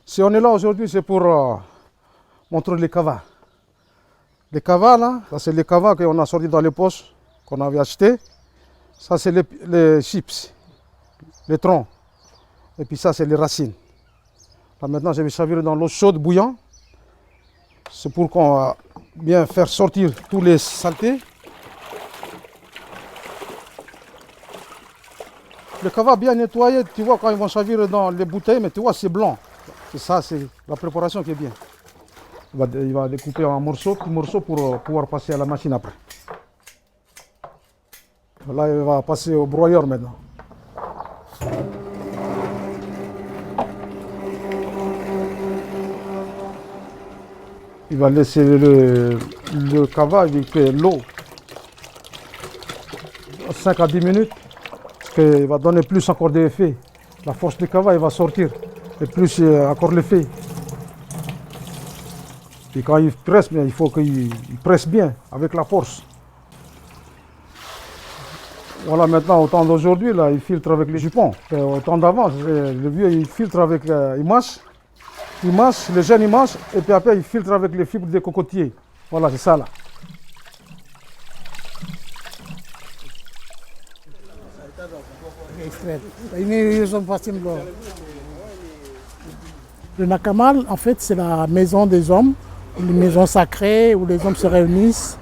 Si on est là aujourd'hui, c'est pour montrer les cavas. Les cavas, là, ça c'est les cavas qu'on a sortis dans les poches, qu'on avait achetés. Ça c'est les chips, les troncs. Et puis ça c'est les racines. Là maintenant, je vais chavirer dans l'eau chaude bouillante. C'est pour qu'on va bien faire sortir tous les saletés. Le cava bien nettoyé, tu vois quand ils vont chavirer dans les bouteilles, mais tu vois c'est blanc. Et ça c'est la préparation qui est bien. Il va découper en morceaux, petits morceaux pour pouvoir passer à la machine après. Là il va passer au broyeur maintenant. Il va laisser le cava avec l'eau 5 à 10 minutes. Il va donner plus encore d'effet. La force du cava il va sortir et plus encore l'effet. Et quand il presse bien, il faut qu'il presse bien avec la force. Voilà maintenant au temps d'aujourd'hui, là, il filtre avec les jupons. Au temps d'avant, le vieux il filtre avec, il mâche, les jeunes ils mâchent et puis après il filtre avec les fibres des cocotiers. Voilà, c'est ça là. Le Nakamal, en fait, c'est la maison des hommes, une maison sacrée où les hommes se réunissent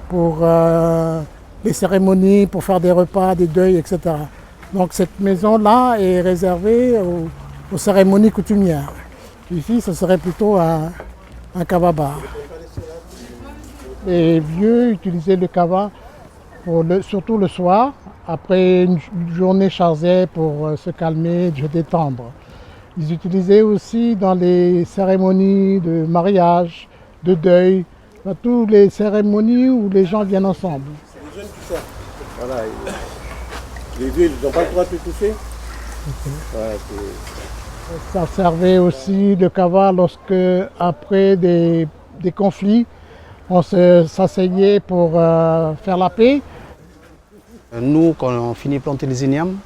pour les cérémonies, pour faire des repas, des deuils, etc. Donc cette maison-là est réservée aux cérémonies coutumières. Ici, ce serait plutôt un kava-bar. Les vieux utilisaient le kava surtout le soir, après une journée chargée pour se calmer, se détendre. Ils utilisaient aussi dans les cérémonies de mariage, de deuil, dans toutes les cérémonies où les gens viennent ensemble. C'est les jeunes qui sortent. Voilà. Les vieux, ils n'ont pas le droit de se toucher. Ouais, ça servait aussi le kava lorsque, après des conflits, on s'asseyait pour faire la paix. Nous, quand on finit de planter les ignames,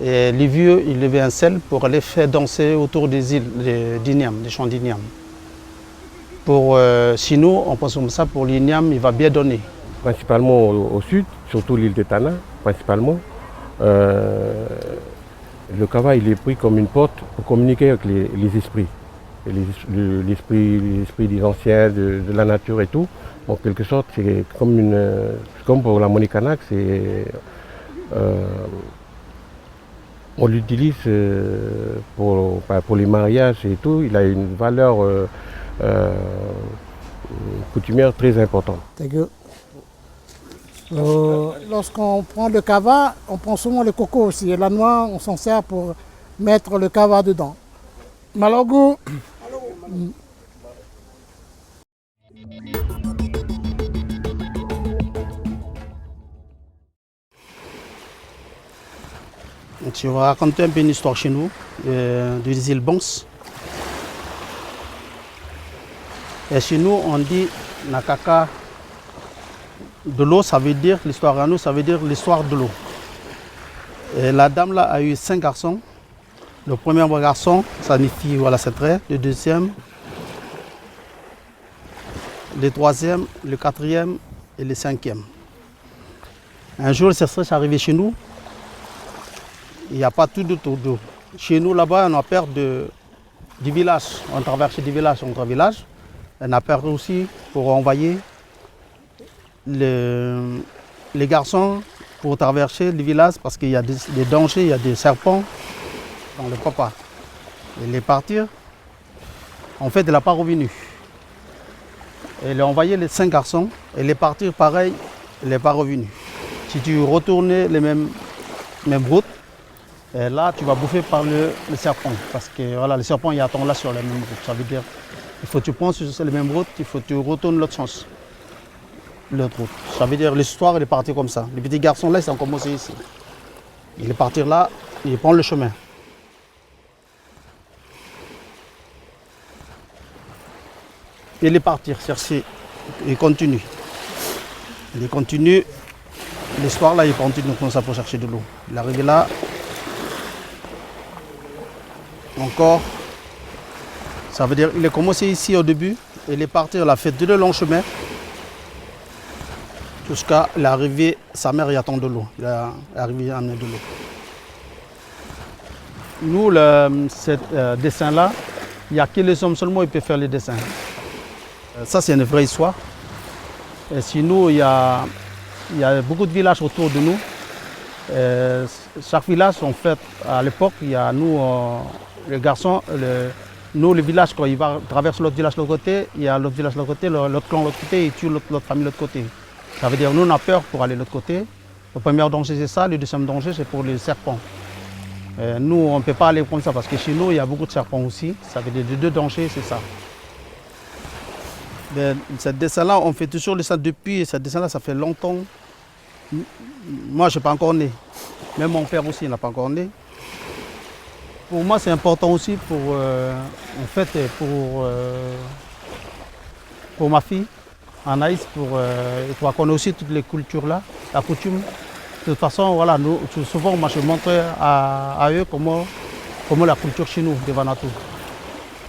et les vieux, ils levaient un sel pour les faire danser autour des îles d'ignames, des champs d'ignames. Sinon, on pense comme ça, pour l'igname, il va bien donner. Principalement au sud, surtout l'île de Tana, principalement. Le kava, il est pris comme une porte pour communiquer avec les esprits. L'esprit des anciens, de la nature et tout. En quelque sorte, c'est comme pour la Monikanak, on l'utilise pour les mariages et tout. Il a une valeur coutumière très importante. Lorsqu'on prend le kava, on prend souvent le coco aussi. Et la noix, on s'en sert pour mettre le kava dedans. Malogo. Je vais raconter un peu une histoire chez nous, des îles Bons. Et chez nous, on dit Nakaka de l'eau, ça veut dire, l'histoire à nous, ça veut dire l'histoire de l'eau. Et la dame là a eu 5 garçons. Le premier garçon, ça signifie, voilà, c'est vrai. Le deuxième, le troisième, le quatrième et le cinquième. Un jour, le sécheresse est arrivé chez nous. Il n'y a pas tout autour d'eau. Chez nous, là-bas, on a peur du village. On traverse du village entre village. On a peur aussi pour envoyer les garçons pour traverser le village parce qu'il y a des dangers, il y a des serpents dans le papa. Il est parti. En fait, il n'a pas revenu. Il a envoyé les 5 garçons. Il est parti pareil, il n'est pas revenu. Si tu retournes les mêmes routes, et là, tu vas bouffer par le serpent. Parce que voilà, le serpent, il attend là sur la même route. Ça veut dire il faut que tu prends sur les mêmes routes, il faut que tu retournes l'autre sens. L'autre route. Ça veut dire l'histoire, elle est partie comme ça. Les petits garçons là, ils ont commencé ici. Il est parti là, il prend le chemin. Il est parti chercher, il continue. Il continue, l'histoire là, il continue comme ça pour chercher de l'eau. Il est arrivé là, encore, Ça veut dire qu'il a commencé ici au début, il est parti, il a fait tout le long chemin jusqu'à l'arrivée. Sa mère y attend de l'eau, il est arrivé à amener de l'eau. Nous, ce dessin-là, il n'y a que les hommes seulement qui peuvent faire les dessins. Ça, c'est une vraie histoire. Et sinon, il y a beaucoup de villages autour de nous. Chaque village, en fait, à l'époque, il y a nous, les garçons, nous, le village, quand il va traverser l'autre village de l'autre côté, il y a l'autre village de l'autre côté, l'autre clan de l'autre côté, il tue l'autre famille de l'autre côté. Ça veut dire nous, on a peur pour aller de l'autre côté. Le premier danger, c'est ça. Le deuxième danger, c'est pour les serpents. Nous, on ne peut pas aller comme ça parce que chez nous, il y a beaucoup de serpents aussi. Ça veut dire les deux dangers, c'est ça. Ce dessin-là, on fait toujours ça depuis. Ce dessin-là, ça fait longtemps. Moi, je ne suis pas encore né. Même mon père aussi n'a pas encore né. Pour moi, c'est important aussi pour ma fille, Anaïs, pour connaître aussi toutes les cultures là, la coutume. De toute façon, voilà, souvent, moi, je montre à eux comment la culture chez nous, des Vanuatu.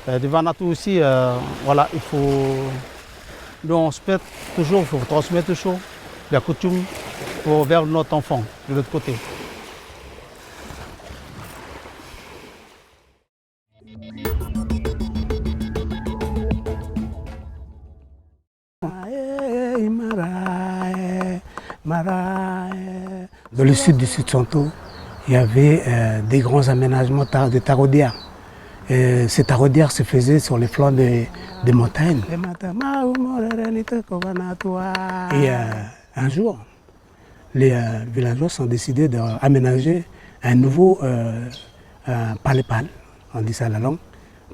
Des Vanuatu aussi, voilà, il faut. Nous, on se pète toujours, il faut transmettre toujours la coutume vers notre enfant, de l'autre côté. Dans le sud du Sud Santo, il y avait des grands aménagements de taraudières. Ces taraudières se faisaient sur les flancs des montagnes. Et un jour, les villageois ont décidé d'aménager un nouveau palépal. On dit ça à la langue.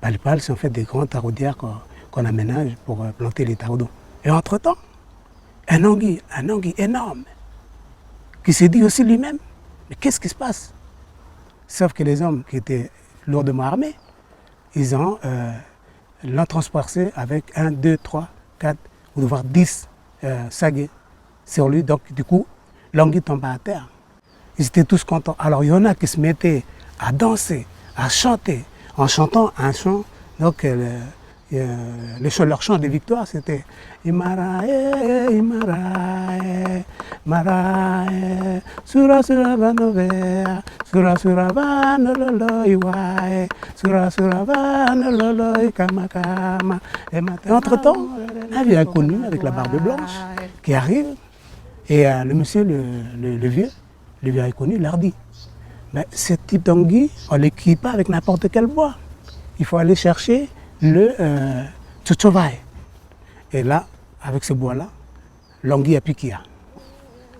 Palépal, c'est en fait des grandes taraudières qu'on aménage pour planter les taraudeaux. Et entre-temps, un anguille énorme, qui s'est dit aussi lui-même, mais qu'est-ce qui se passe? Sauf que les hommes qui étaient lourdement armés, ils l'ont transpercé avec 1, 2, 3, 4, ou voire 10 saguets sur lui. Donc du coup, l'anguille tomba à terre. Ils étaient tous contents. Alors il y en a qui se mettaient à danser, à chanter, en chantant un chant. Donc leur chant de victoire, c'était Imarae, Imarae, Marae, Sura Sura Vanovea, Sura Sura Vanololo Iwae, Sura Sura Vanololo Kamakama. Et entre-temps, il y a un inconnu avec la barbe blanche qui arrive et le monsieur, le vieux inconnu, leur dit ce type d'anguille, on ne l'équipe pas avec n'importe quel bois. Il faut aller chercher le tchotchovaï. Et là, avec ce bois-là, l'anguille a piqué.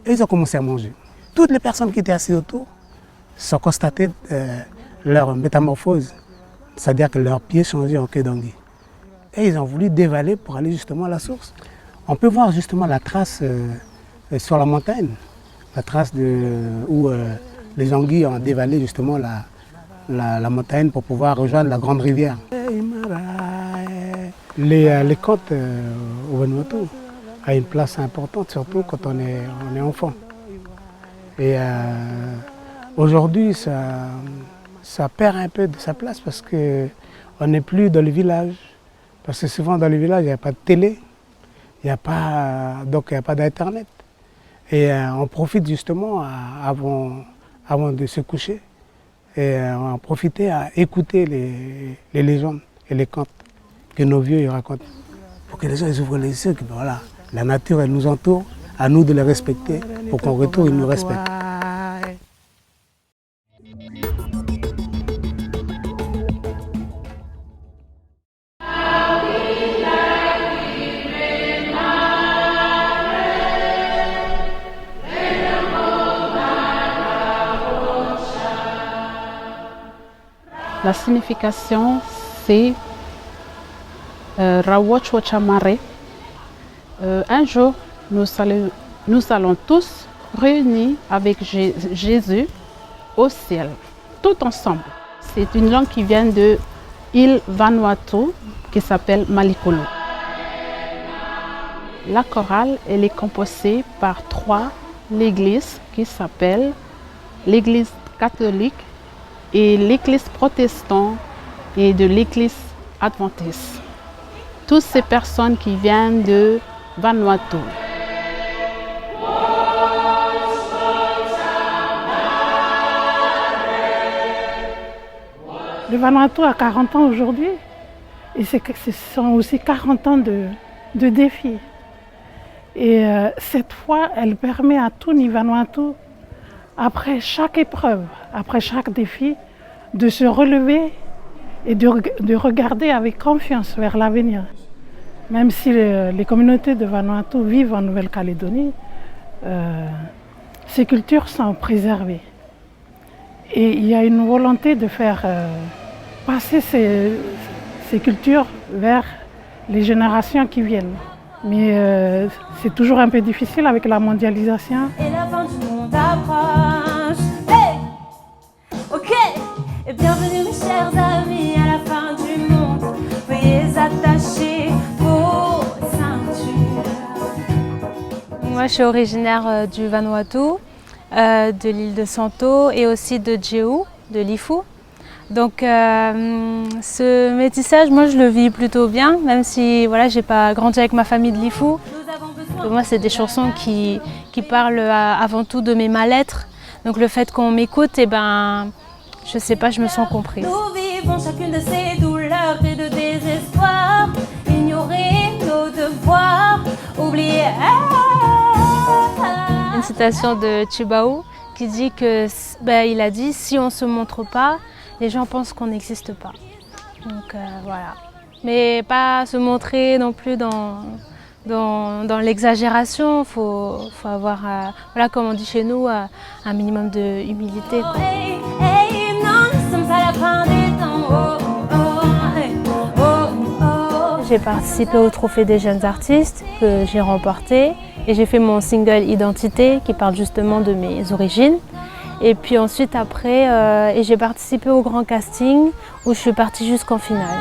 Et ils ont commencé à manger. Toutes les personnes qui étaient assises autour ont constaté leur métamorphose, c'est-à-dire que leurs pieds changeaient en queue d'anguille. Et ils ont voulu dévaler pour aller justement à la source. On peut voir justement la trace sur la montagne, la trace où les anguilles ont dévalé justement la montagne pour pouvoir rejoindre la grande rivière. Les contes au Vanuatu ont une place importante, surtout quand on est enfant. Et aujourd'hui, ça perd un peu de sa place parce qu'on n'est plus dans le village. Parce que souvent dans le village, il n'y a pas de télé, donc il n'y a pas d'internet. Et on profite justement avant de se coucher. Et on profitait à écouter les légendes et les contes que nos vieux y racontent. Pour que les gens ils ouvrent les yeux, que voilà, la nature elle nous entoure, à nous de les respecter, pour qu'en retour ils nous respectent. La signification, c'est Rawochwachamare. Un jour, nous allons tous réunis avec Jésus au ciel, tout ensemble. C'est une langue qui vient de l'île Vanuatu qui s'appelle Malikolo. La chorale, elle est composée par 3 églises qui s'appellent l'église catholique et l'église protestante et de l'église adventistes. Toutes ces personnes qui viennent de Vanuatu. Le Vanuatu a 40 ans aujourd'hui et ce sont aussi 40 ans de défis. Et cette fois, elle permet à tout Vanuatu, après chaque épreuve, après chaque défi, de se relever et de regarder avec confiance vers l'avenir. Même si les communautés de Vanuatu vivent en Nouvelle-Calédonie, ces cultures sont préservées. Et il y a une volonté de faire passer ces cultures vers les générations qui viennent. Mais c'est toujours un peu difficile avec la mondialisation. Et la fin du monde approche. Hey, ok. Et bienvenue mes chers amis à la fin du monde. Veuillez attacher vos ceintures. Moi je suis originaire du Vanuatu, de l'île de Santo et aussi de Djehu, de Lifu. Donc ce métissage, moi je le vis plutôt bien, même si voilà, j'ai pas grandi avec ma famille de Lifu. Pour moi c'est des chansons qui parlent avant tout de mes mal-être. Donc le fait qu'on m'écoute, eh ben, je sais pas, je me sens comprise. Nous vivons chacune de ces douleurs et de désespoir. Ignorer nos devoirs, oublier. Une citation de Chibao qui dit que, il a dit, si on se montre pas, les gens pensent qu'on n'existe pas. Donc voilà. Mais pas se montrer non plus dans l'exagération. Faut avoir, voilà, comme on dit chez nous, un minimum de humilité. Oh, hey, hey, non, nous sommes à la fin des temps. Oh, oh, hey, oh, oh. J'ai participé au Trophée des jeunes artistes que j'ai remporté et j'ai fait mon single Identité qui parle justement de mes origines. Et puis ensuite après, j'ai participé au grand casting où je suis partie jusqu'en finale.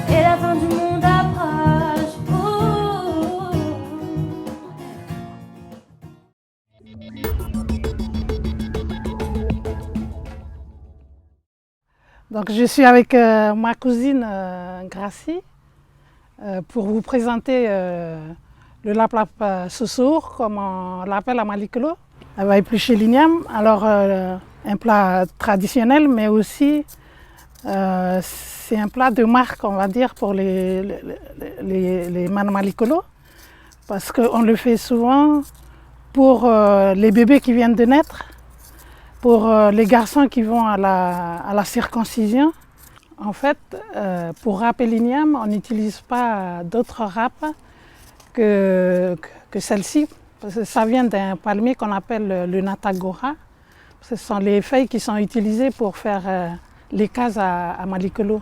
Et la fin du monde approche. Donc je suis avec ma cousine Gracie pour vous présenter le laplap soussour, comme on l'appelle à Malikolo. Elle va éplucher l'igname. Alors un plat traditionnel, mais aussi c'est un plat de marque, on va dire, pour les Man Malikolo, parce qu'on le fait souvent pour les bébés qui viennent de naître, pour les garçons qui vont à la circoncision. En fait, pour râper l'igname, on n'utilise pas d'autres râpes que celle-ci, parce que ça vient d'un palmier qu'on appelle le natagora. Ce sont les feuilles qui sont utilisées pour faire les cases à Malikolo.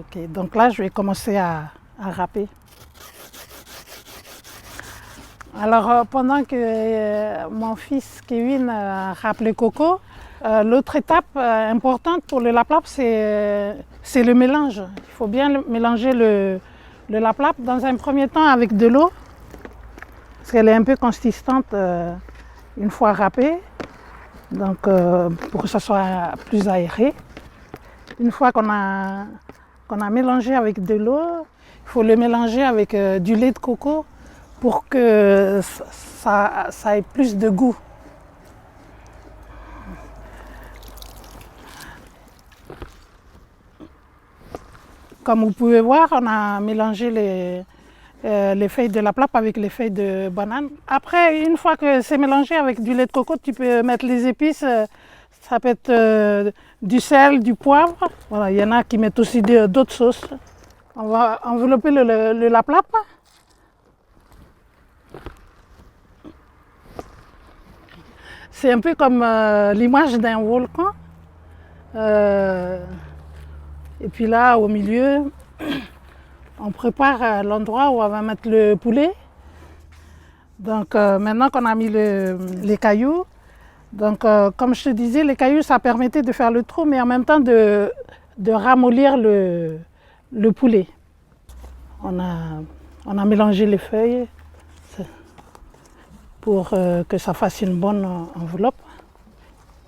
Okay. Donc là, je vais commencer à râper. Alors, pendant que mon fils Kevin râpe le coco, l'autre étape importante pour le laplap, c'est le mélange. Il faut bien mélanger le laplap dans un premier temps avec de l'eau, parce qu'elle est un peu consistante une fois râpée, donc pour que ça soit plus aéré. Une fois qu'on a mélangé avec de l'eau, il faut le mélanger avec du lait de coco pour que ça ait plus de goût. Comme vous pouvez voir, on a mélangé les feuilles de laplap avec les feuilles de banane. Après, une fois que c'est mélangé avec du lait de coco, tu peux mettre les épices. Ça peut être du sel, du poivre. Voilà, il y en a qui mettent aussi d'autres sauces. On va envelopper le laplap. C'est un peu comme l'image d'un volcan. Et puis là, au milieu, on prépare l'endroit où on va mettre le poulet. Donc maintenant qu'on a mis les cailloux, donc comme je te disais, les cailloux, ça permettait de faire le trou, mais en même temps de ramollir le poulet. On a mélangé les feuilles pour que ça fasse une bonne enveloppe.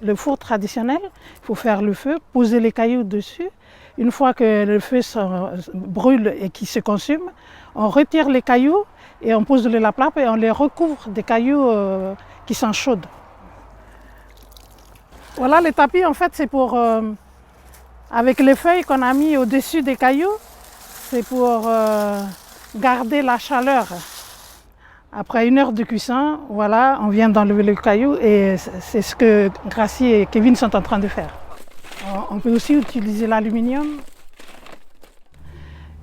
le four traditionnel. Il faut faire le feu, poser les cailloux dessus. Une fois que le feu brûle et qu'il se consume, on retire les cailloux et on pose le laplape et on les recouvre des cailloux qui sont chauds. Voilà, les tapis, en fait, c'est pour, avec les feuilles qu'on a mis au-dessus des cailloux, c'est pour garder la chaleur. Après 1 heure de cuisson, voilà, on vient d'enlever le caillou et c'est ce que Gracie et Kevin sont en train de faire. On peut aussi utiliser l'aluminium.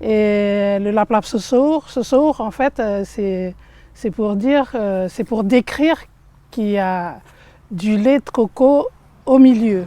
Et le laplape sosour, en fait, c'est pour décrire qu'il y a du lait de coco au milieu.